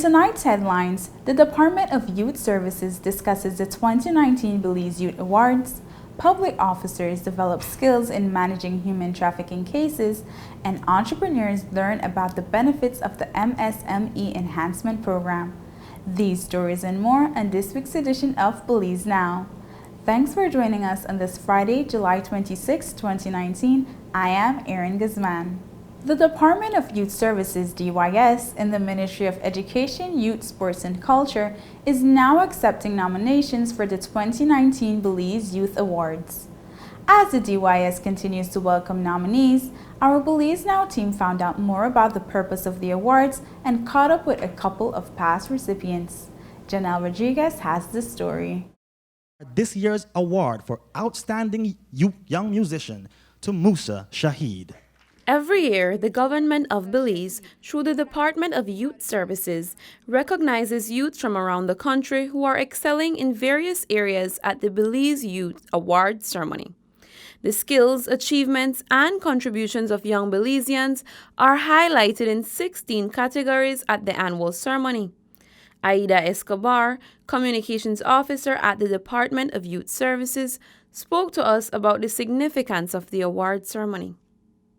In tonight's headlines, the Department of Youth Services discusses the 2019 Belize Youth Awards, public officers develop skills in managing human trafficking cases, and entrepreneurs learn about the benefits of the MSME Enhancement Program. These stories and more on this week's edition of Belize Now. Thanks for joining us on this Friday, July 26, 2019. I am Erin Guzman. The Department of Youth Services, DYS, in the Ministry of Education, Youth, Sports and Culture is now accepting nominations for the 2019 Belize Youth Awards. As the DYS continues to welcome nominees, our Belize Now team found out more about the purpose of the awards and caught up with a couple of past recipients. Janelle Rodriguez has the story. This year's award for Outstanding Young Musician to Musa Shaheed. Every year, the government of Belize, through the Department of Youth Services, recognizes youth from around the country who are excelling in various areas at the Belize Youth Awards ceremony. The skills, achievements, and contributions of young Belizeans are highlighted in 16 categories at the annual ceremony. Aida Escobar, Communications Officer at the Department of Youth Services, spoke to us about the significance of the award ceremony.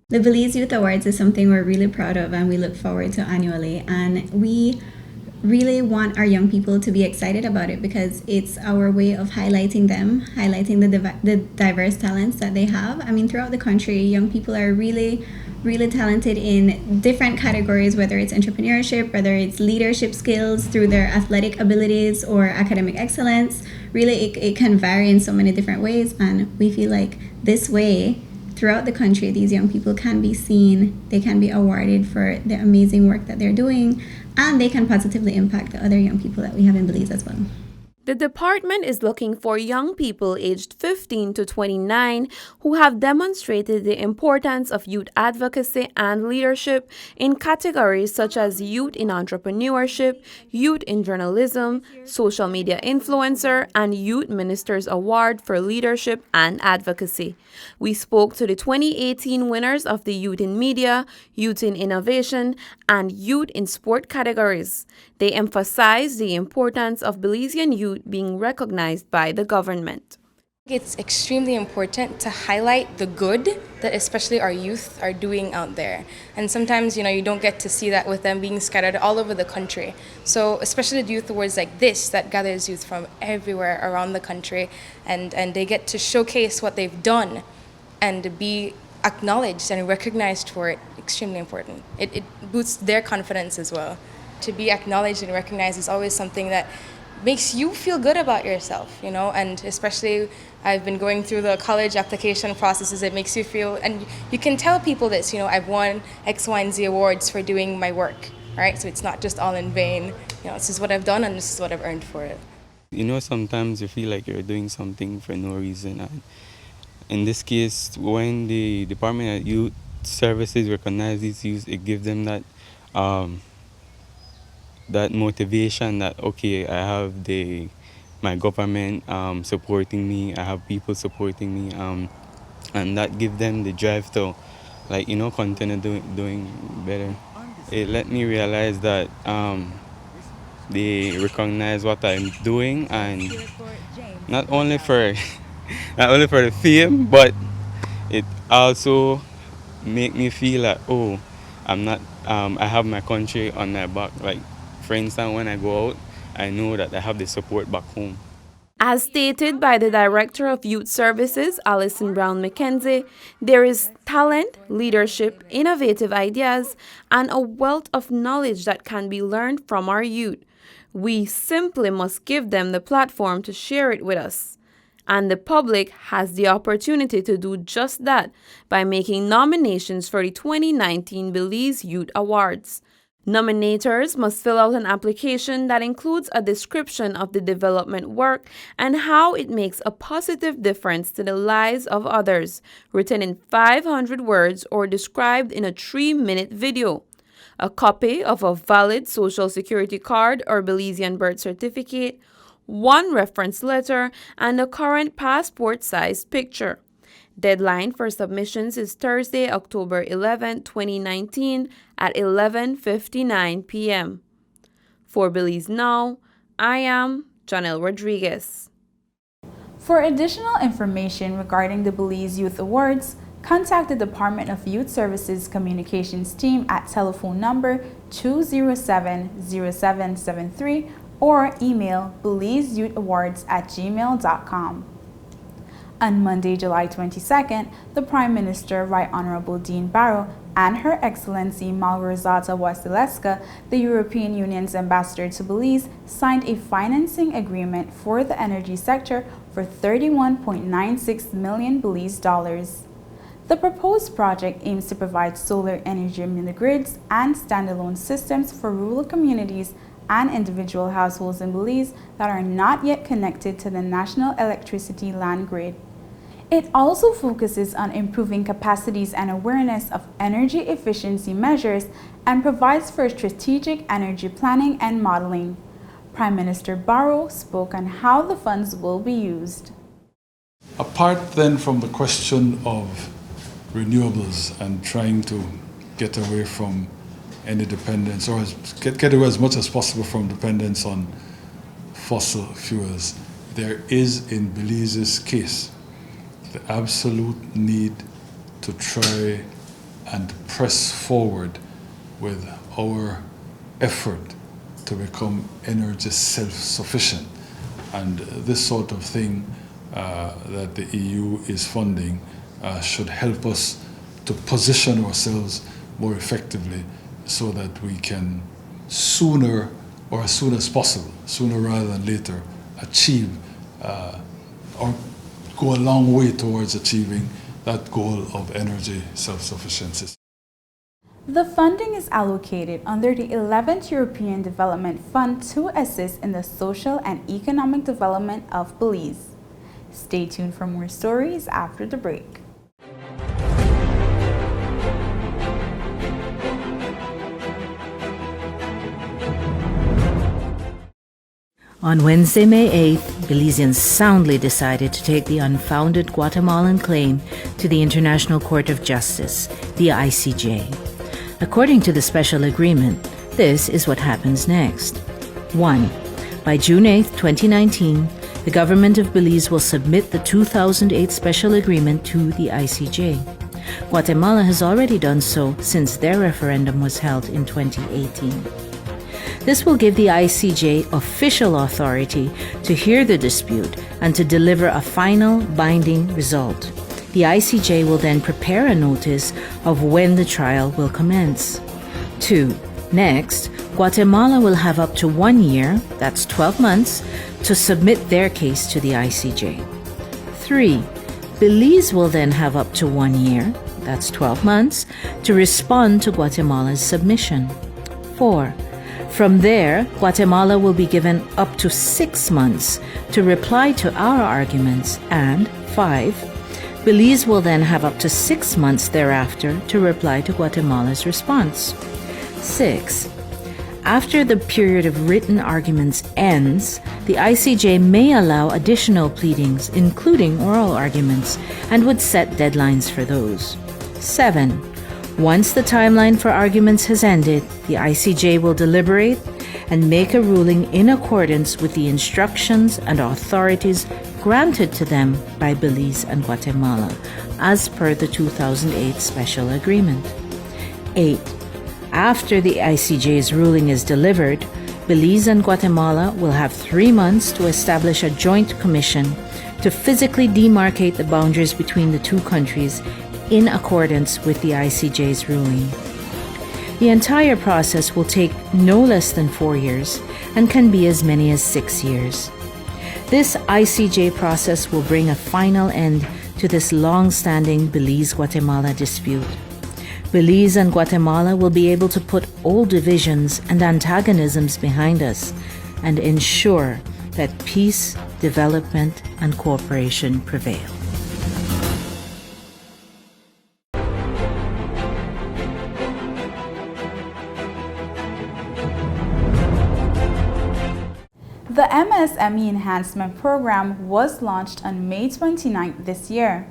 The Belize Youth Awards is something we're really proud of and we look forward to annually. And we really want our young people to be excited about it because it's our way of highlighting them, highlighting the diverse talents that they have. I mean, throughout the country, young people are really talented in different categories, whether it's entrepreneurship, whether it's leadership skills through their athletic abilities or academic excellence. Really, it can vary in so many different ways. And we feel like this way, throughout the country, these young people can be seen, they can be awarded for the amazing work that they're doing, and they can positively impact the other young people that we have in Belize as well. The department is looking for young people aged 15 to 29 who have demonstrated the importance of youth advocacy and leadership in categories such as youth in entrepreneurship, youth in journalism, social media influencer, and Youth Ministers Award for Leadership and Advocacy. We spoke to the 2018 winners of the Youth in Media, Youth in Innovation, and Youth in Sport categories. They emphasized the importance of Belizean youth being recognized by the government. It's extremely important to highlight the good that especially our youth are doing out there. And sometimes, you don't get to see that with them being scattered all over the country. So especially the youth awards like this that gathers youth from everywhere around the country and they get to showcase what they've done and be acknowledged and recognized for it, extremely important. It boosts their confidence as well. To be acknowledged and recognized is always something that makes you feel good about yourself, and especially I've been going through the college application processes, it makes you feel, and you can tell people this, I've won X, Y, and Z awards for doing my work, right? So it's not just all in vain, this is what I've done and this is what I've earned for it. Sometimes you feel like you're doing something for no reason, and in this case, when the Department of Youth Services recognize these youth, it gives them that that motivation that, okay, I have my government supporting me, I have people supporting me, and that gives them the drive to, continue doing better. It let me realize that they recognize what I'm doing, and not only for the fame, but it also make me feel like, oh, I'm not, I have my country on my back. For instance, when I go out, I know that I have the support back home. As stated by the Director of Youth Services, Alison Brown McKenzie, there is talent, leadership, innovative ideas, and a wealth of knowledge that can be learned from our youth. We simply must give them the platform to share it with us. And the public has the opportunity to do just that by making nominations for the 2019 Belize Youth Awards. Nominators must fill out an application that includes a description of the development work and how it makes a positive difference to the lives of others, written in 500 words or described in a 3-minute video. A copy of a valid Social Security card or Belizean birth certificate, one reference letter, and a current passport-sized picture. Deadline for submissions is Thursday, October 11, 2019 at 11:59 p.m. For Belize Now, I am Janelle Rodriguez. For additional information regarding the Belize Youth Awards, contact the Department of Youth Services Communications team at telephone number 207-0773 or email belizeyouth@gmail.com. On Monday, July 22nd, the Prime Minister, Right Honorable Dean Barrow, and Her Excellency Malgorzata Wasilewska, the European Union's ambassador to Belize, signed a financing agreement for the energy sector for 31.96 million Belize dollars. The proposed project aims to provide solar energy mini-grids and standalone systems for rural communities and individual households in Belize that are not yet connected to the national electricity land grid. It also focuses on improving capacities and awareness of energy efficiency measures and provides for strategic energy planning and modeling. Prime Minister Barrow spoke on how the funds will be used. Apart then from the question of renewables and trying to get away from any dependence, or get away as much as possible from dependence on fossil fuels, there is in Belize's case the absolute need to try and press forward with our effort to become energy self-sufficient. And this sort of thing that the EU is funding should help us to position ourselves more effectively so that we can sooner, or as soon as possible, sooner rather than later, achieve or go a long way towards achieving that goal of energy self-sufficiency. The funding is allocated under the 11th European Development Fund to assist in the social and economic development of Belize. Stay tuned for more stories after the break. On Wednesday, May 8th, Belizeans soundly decided to take the unfounded Guatemalan claim to the International Court of Justice, the ICJ. According to the special agreement, this is what happens next. 1. By June 8, 2019, the government of Belize will submit the 2008 special agreement to the ICJ. Guatemala has already done so since their referendum was held in 2018. This will give the ICJ official authority to hear the dispute and to deliver a final binding result. The ICJ will then prepare a notice of when the trial will commence. 2. Next, Guatemala will have up to 1 year, that's 12 months, to submit their case to the ICJ. 3. Belize will then have up to 1 year, that's 12 months, to respond to Guatemala's submission. 4. From there, Guatemala will be given up to 6 months to reply to our arguments, and 5. Belize will then have up to 6 months thereafter to reply to Guatemala's response. 6. After the period of written arguments ends, the ICJ may allow additional pleadings, including oral arguments, and would set deadlines for those. 7. Once the timeline for arguments has ended, the ICJ will deliberate and make a ruling in accordance with the instructions and authorities granted to them by Belize and Guatemala, as per the 2008 special agreement. 8. After the ICJ's ruling is delivered, Belize and Guatemala will have 3 months to establish a joint commission to physically demarcate the boundaries between the two countries in accordance with the ICJ's ruling. The entire process will take no less than 4 years and can be as many as 6 years. This ICJ process will bring a final end to this long-standing Belize-Guatemala dispute. Belize and Guatemala will be able to put old divisions and antagonisms behind us and ensure that peace, development, and cooperation prevail. The MSME Enhancement Program was launched on May 29th this year.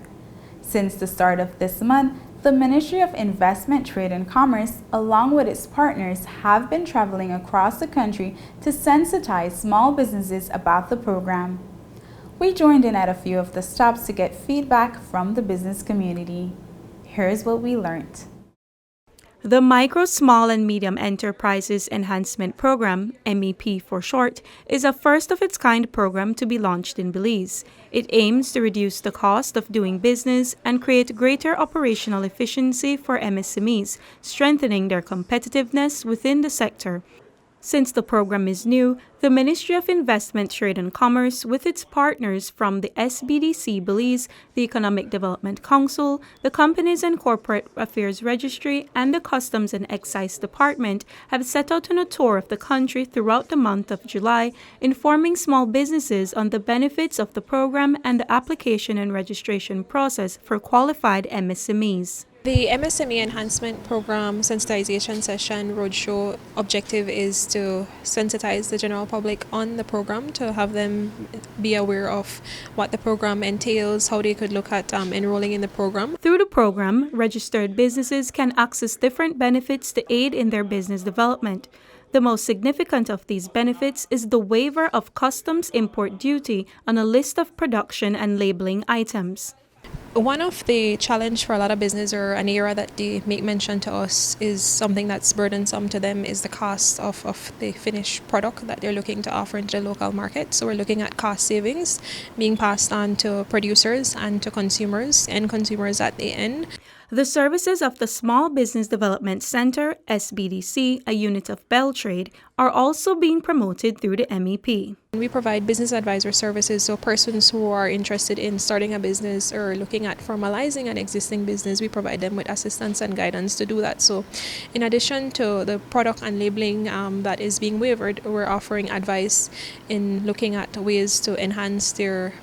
Since the start of this month, The Ministry of Investment, Trade and Commerce, along with its partners, have been traveling across the country to sensitize small businesses about the program. We joined in at a few of the stops to get feedback from the business community. Here's what we learned. The Micro, Small and Medium Enterprises Enhancement Program, MEP for short, is a first-of-its-kind program to be launched in Belize. It aims to reduce the cost of doing business and create greater operational efficiency for MSMEs, strengthening their competitiveness within the sector. Since the program is new, the Ministry of Investment, Trade and Commerce, with its partners from the SBDC Belize, the Economic Development Council, the Companies and Corporate Affairs Registry, and the Customs and Excise Department, have set out on a tour of the country throughout the month of July, informing small businesses on the benefits of the program and the application and registration process for qualified MSMEs. The MSME Enhancement Program Sensitization Session Roadshow objective is to sensitize the general public on the program, to have them be aware of what the program entails, how they could look at enrolling in the program. Through the program, registered businesses can access different benefits to aid in their business development. The most significant of these benefits is the waiver of customs import duty on a list of production and labeling items. One of the challenge for a lot of business, or an area that they make mention to us, is something that's burdensome to them, is the cost of the finished product that they're looking to offer into the local market. So we're looking at cost savings being passed on to producers and to consumers and consumers at the end. The services of the Small Business Development Center, SBDC, a unit of Beltrade, are also being promoted through the MEP. We provide business advisor services, so persons who are interested in starting a business or looking at formalizing an existing business, we provide them with assistance and guidance to do that. So in addition to the product and labeling that is being waived, we're offering advice in looking at ways to enhance their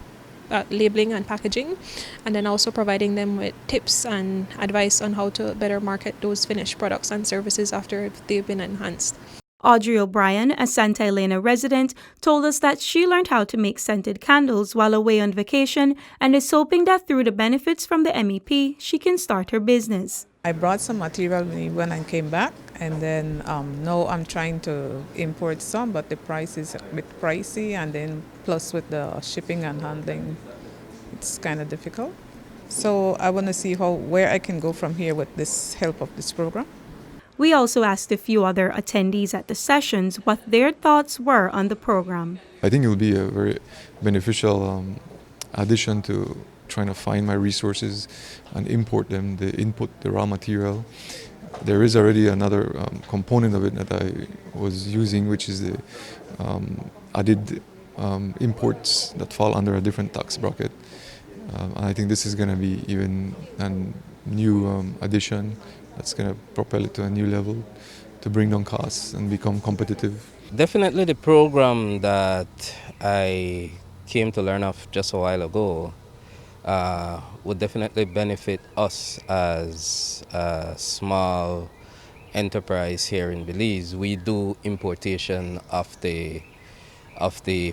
labeling and packaging, and then also providing them with tips and advice on how to better market those finished products and services after they've been enhanced. Audrey O'Brien, a Santa Elena resident, told us that she learned how to make scented candles while away on vacation and is hoping that through the benefits from the MEP, she can start her business. I brought some material when I came back, and then now I'm trying to import some, but the price is a bit pricey, and then plus with the shipping and handling, it's kind of difficult. So I want to see where I can go from here with this help of this program. We also asked a few other attendees at the sessions what their thoughts were on the program. I think it will be a very beneficial addition to trying to find my resources and import them, the input, the raw material. There is already another component of it that I was using, which is the added imports that fall under a different tax bracket. And I think this is going to be even a new addition that's going to propel it to a new level to bring down costs and become competitive. Definitely the program that I came to learn of just a while ago would definitely benefit us as a small enterprise here in Belize. We do importation of the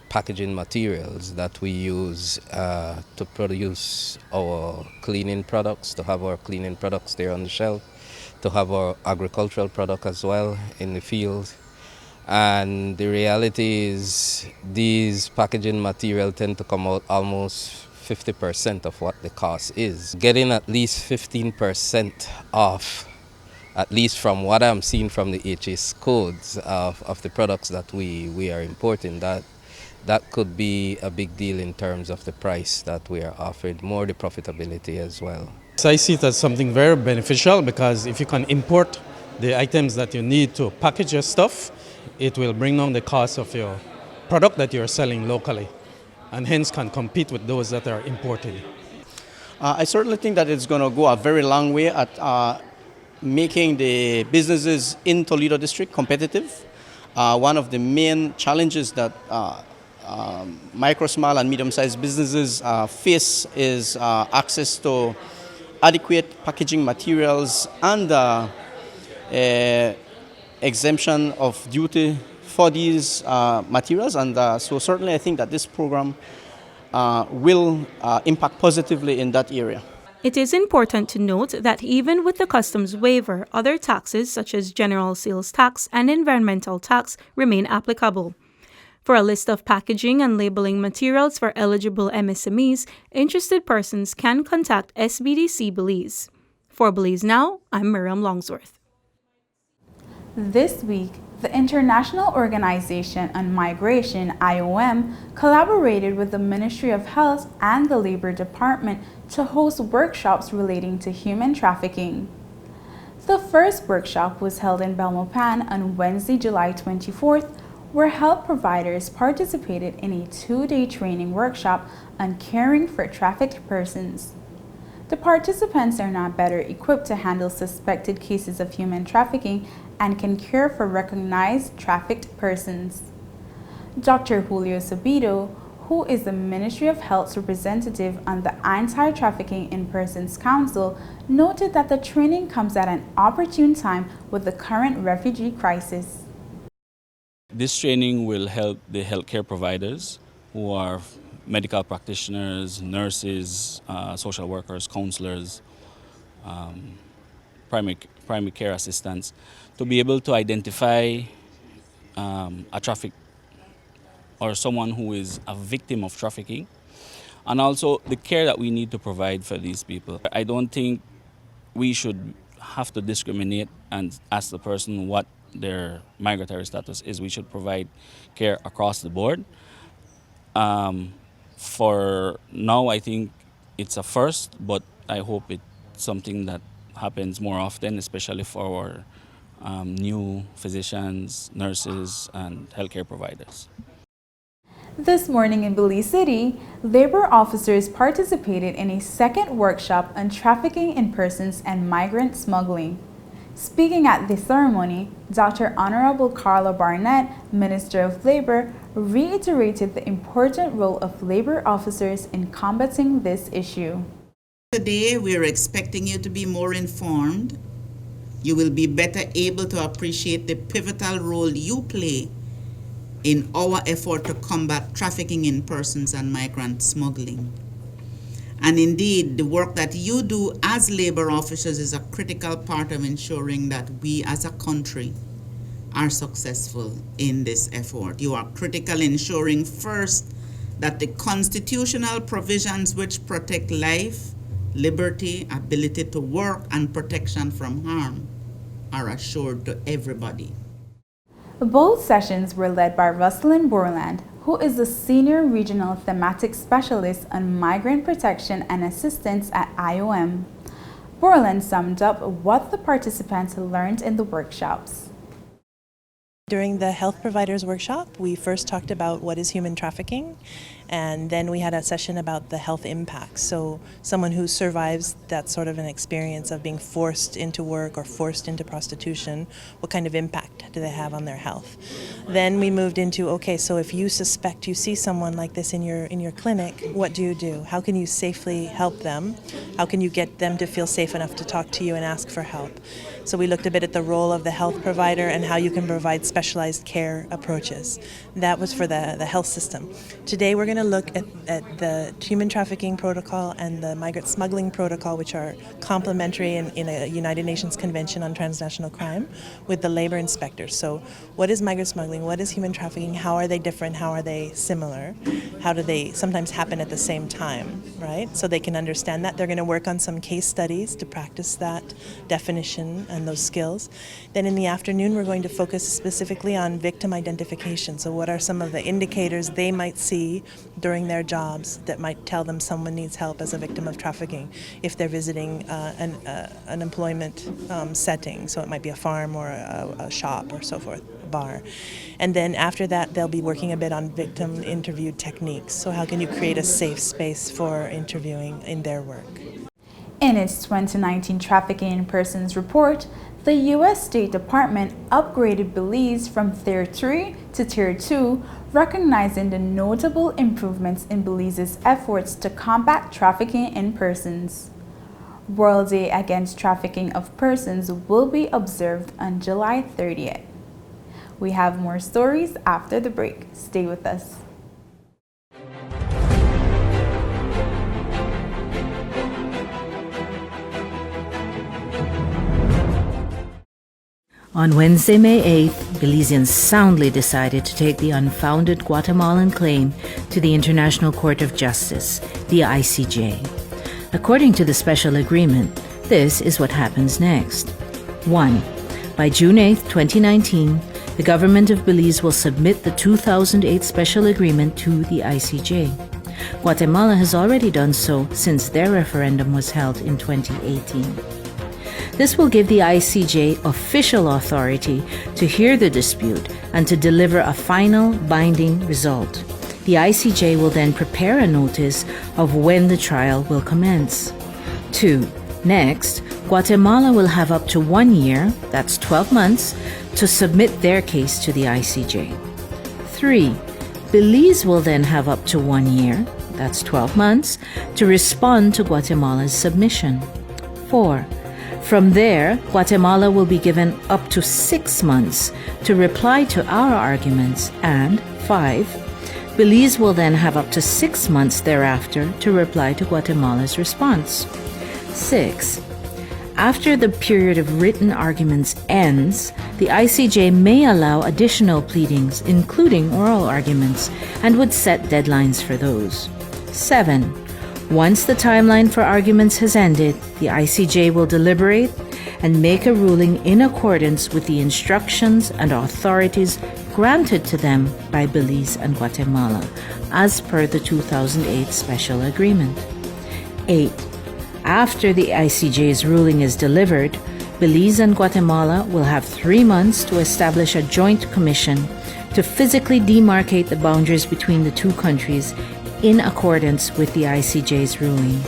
packaging materials that we use to produce our cleaning products, to have our cleaning products there on the shelf, to have our agricultural product as well in the field. And the reality is these packaging materials tend to come out almost 50% of what the cost is. Getting at least 15% off, at least from what I'm seeing from the HS codes of the products that we are importing, that could be a big deal in terms of the price that we are offered, more the profitability as well. So I see it as something very beneficial, because if you can import the items that you need to package your stuff, it will bring down the cost of your product that you're selling locally, and hence can compete with those that are imported. I certainly think that it's going to go a very long way at making the businesses in Toledo District competitive. One of the main challenges that micro, small and medium-sized businesses face is access to adequate packaging materials and exemption of duty for these materials. And so certainly I think that this program will impact positively in that area. It is important to note that even with the customs waiver, other taxes such as general sales tax and environmental tax remain applicable. For a list of packaging and labeling materials for eligible MSMEs, interested persons can contact SBDC Belize. For Belize Now, I'm Miriam Longsworth. This week, the International Organization on Migration, IOM, collaborated with the Ministry of Health and the Labor Department to host workshops relating to human trafficking. The first workshop was held in Belmopan on Wednesday, July 24th, where health providers participated in a 2-day training workshop on caring for trafficked persons. The participants are now better equipped to handle suspected cases of human trafficking and can care for recognized trafficked persons. Dr. Julio Sabido, who is the Ministry of Health's representative on the Anti-Trafficking in Persons Council, noted that the training comes at an opportune time with the current refugee crisis. This training will help the healthcare providers who are medical practitioners, nurses, social workers, counselors, primary care assistants, to be able to identify a traffic or someone who is a victim of trafficking, and also the care that we need to provide for these people. I don't think we should have to discriminate and ask the person what their migratory status is. We should provide care across the board. For now, I think it's a first, but I hope it's something that happens more often, especially for new physicians, nurses, and healthcare providers. This morning in Belize City, labor officers participated in a second workshop on trafficking in persons and migrant smuggling. Speaking at the ceremony, Dr. Honorable Carla Barnett, Minister of Labor, reiterated the important role of labor officers in combating this issue. Today, we are expecting you to be more informed. You will be better able to appreciate the pivotal role you play in our effort to combat trafficking in persons and migrant smuggling. And indeed, the work that you do as labor officers is a critical part of ensuring that we as a country are successful in this effort. You are critical in ensuring first that the constitutional provisions which protect life, liberty, ability to work, and protection from harm are assured to everybody. Both sessions were led by Rosalind Borland, who is the Senior Regional Thematic Specialist on Migrant Protection and Assistance at IOM. Borland summed up what the participants learned in the workshops. During the health providers workshop, we first talked about what is human trafficking, and then we had a session about the health impacts. So someone who survives that sort of an experience of being forced into work or forced into prostitution, what kind of impact do they have on their health? Then we moved into, okay, so if you suspect you see someone like this in your clinic, what do you do? How can you safely help them? How can you get them to feel safe enough to talk to you and ask for help? So we looked a bit at the role of the health provider and how you can provide specialized care approaches. That was for the health system. Today we're going to look at the human trafficking protocol and the migrant smuggling protocol, which are complementary in a United Nations Convention on Transnational Crime, with the labor inspectors. So what is migrant smuggling? What is human trafficking? How are they different? How are they similar? How do they sometimes happen at the same time, right? So they can understand that. They're going to work on some case studies to practice that definition and those skills. Then in the afternoon, we're going to focus specifically on victim identification. So what are some of the indicators they might see during their jobs that might tell them someone needs help as a victim of trafficking if they're visiting an employment setting. So it might be a farm or a shop or so forth, a bar. And then after that, they'll be working a bit on victim interview techniques. So how can you create a safe space for interviewing in their work? In its 2019 Trafficking in Persons report, the U.S. State Department upgraded Belize from Tier 3 to Tier 2, recognizing the notable improvements in Belize's efforts to combat trafficking in persons. World Day Against Trafficking of Persons will be observed on July 30th. We have more stories after the break. Stay with us. On Wednesday, May 8th, Belizeans soundly decided to take the unfounded Guatemalan claim to the International Court of Justice, the ICJ. According to the special agreement, this is what happens next. 1. By June 8, 2019, the government of Belize will submit the 2008 special agreement to the ICJ. Guatemala has already done so since their referendum was held in 2018. This will give the ICJ official authority to hear the dispute and to deliver a final binding result. The ICJ will then prepare a notice of when the trial will commence. 2. Next, Guatemala will have up to 1 year, that's 12 months, to submit their case to the ICJ. 3. Belize will then have up to 1 year, that's 12 months, to respond to Guatemala's submission. 4. From there, Guatemala will be given up to 6 months to reply to our arguments, and 5. Belize will then have up to 6 months thereafter to reply to Guatemala's response. 6. After the period of written arguments ends, the ICJ may allow additional pleadings, including oral arguments, and would set deadlines for those. 7. Once the timeline for arguments has ended, the ICJ will deliberate and make a ruling in accordance with the instructions and authorities granted to them by Belize and Guatemala, as per the 2008 special agreement. 8. After the ICJ's ruling is delivered, Belize and Guatemala will have 3 months to establish a joint commission to physically demarcate the boundaries between the two countries in accordance with the ICJ's ruling.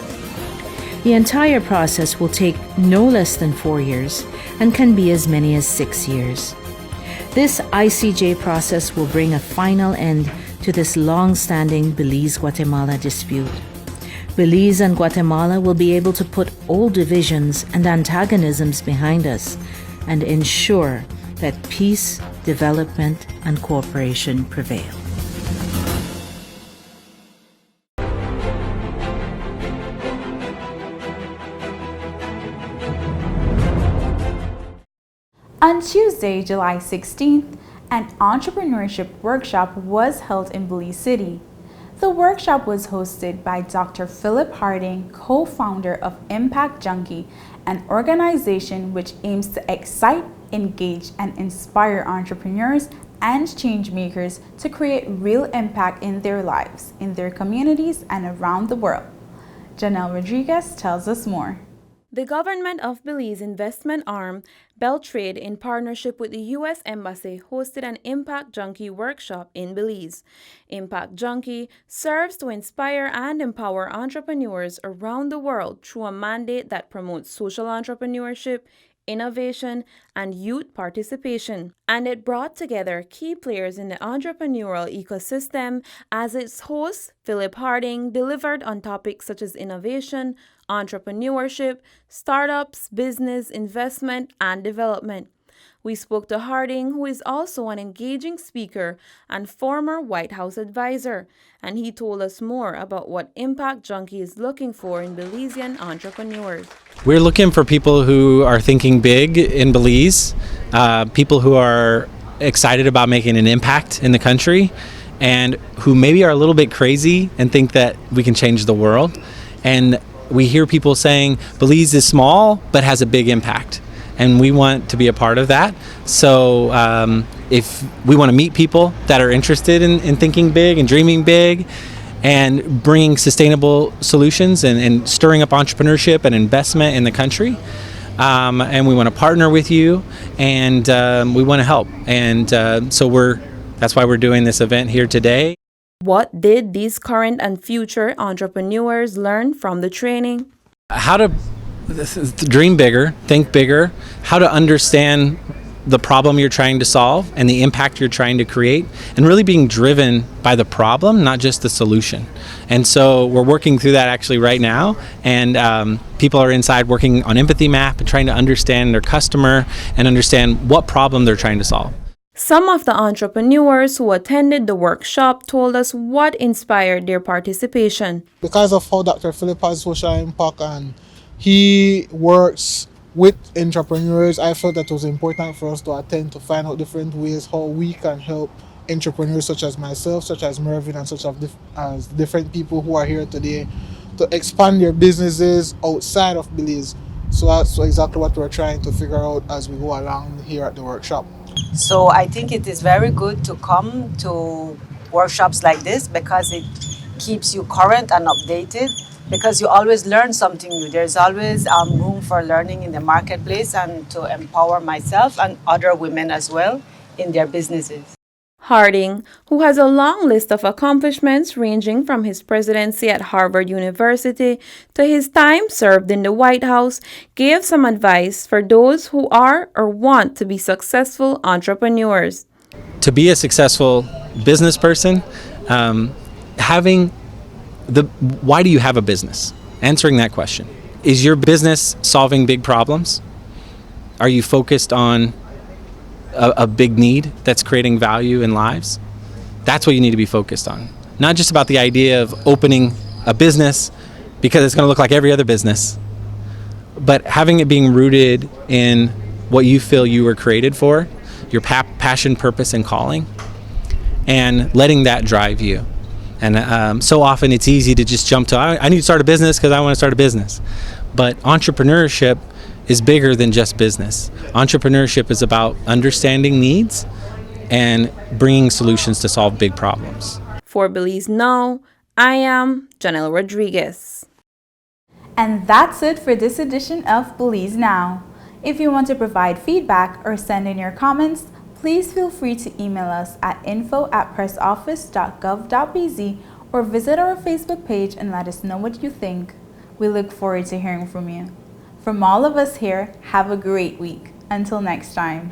The entire process will take no less than 4 years and can be as many as 6 years. This ICJ process will bring a final end to this long-standing Belize-Guatemala dispute. Belize and Guatemala will be able to put old divisions and antagonisms behind us and ensure that peace, development, and cooperation prevail. On Tuesday, July 16th, an entrepreneurship workshop was held in Belize City. The workshop was hosted by Dr. Philip Harding, co-founder of Impact Junkie, an organization which aims to excite, engage, and inspire entrepreneurs and change makers to create real impact in their lives, in their communities, and around the world. Janelle Rodriguez tells us more. The government of Belize investment arm, Beltrade, in partnership with the U.S. Embassy, hosted an Impact Junkie workshop in Belize. Impact Junkie serves to inspire and empower entrepreneurs around the world through a mandate that promotes social entrepreneurship, innovation, and youth participation. And it brought together key players in the entrepreneurial ecosystem as its host, Philip Harding, delivered on topics such as innovation, entrepreneurship, startups, business, investment, and development. We spoke to Harding, who is also an engaging speaker and former White House advisor, and he told us more about what Impact Junkie is looking for in Belizean entrepreneurs. We're looking for people who are thinking big in Belize, people who are excited about making an impact in the country, and who maybe are a little bit crazy and think that we can change the world. And we hear people saying Belize is small but has a big impact, and we want to be a part of that. So if we want to meet people that are interested in thinking big and dreaming big and bringing sustainable solutions and stirring up entrepreneurship and investment in the country, and we want to partner with you, and we want to help. And so that's why we're doing this event here today. What did these current and future entrepreneurs learn from the training? How to dream bigger, think bigger, how to understand the problem you're trying to solve and the impact you're trying to create, and really being driven by the problem, not just the solution. And so we're working through that actually right now, and people are inside working on Empathy Map and trying to understand their customer and understand what problem they're trying to solve. Some of the entrepreneurs who attended the workshop told us what inspired their participation. Because of how Dr. Philip has social impact, and he works with entrepreneurs, I felt that it was important for us to attend to find out different ways how we can help entrepreneurs such as myself, such as Mervyn, and such as different people who are here today to expand their businesses outside of Belize. So that's exactly what we're trying to figure out as we go along here at the workshop. So I think it is very good to come to workshops like this because it keeps you current and updated, because you always learn something new. There's always room for learning in the marketplace and to empower myself and other women as well in their businesses. Harding, who has a long list of accomplishments ranging from his presidency at Harvard University to his time served in the White House, gave some advice for those who are or want to be successful entrepreneurs. To be a successful business person, why do you have a business? Answering that question. Is your business solving big problems? Are you focused on a big need that's creating value in lives? That's what you need to be focused on. Not just about the idea of opening a business because it's going to look like every other business, but having it being rooted in what you feel you were created for, your passion, purpose, and calling, and letting that drive you. And so often it's easy to just jump to, I need to start a business because I want to start a business. But entrepreneurship is bigger than just business. Entrepreneurship is about understanding needs and bringing solutions to solve big problems. For Belize Now, I am Janelle Rodriguez. And that's it for this edition of Belize Now. If you want to provide feedback or send in your comments, please feel free to email us at info@pressoffice.gov.bz or visit our Facebook page and let us know what you think. We look forward to hearing from you. From all of us here, have a great week. Until next time.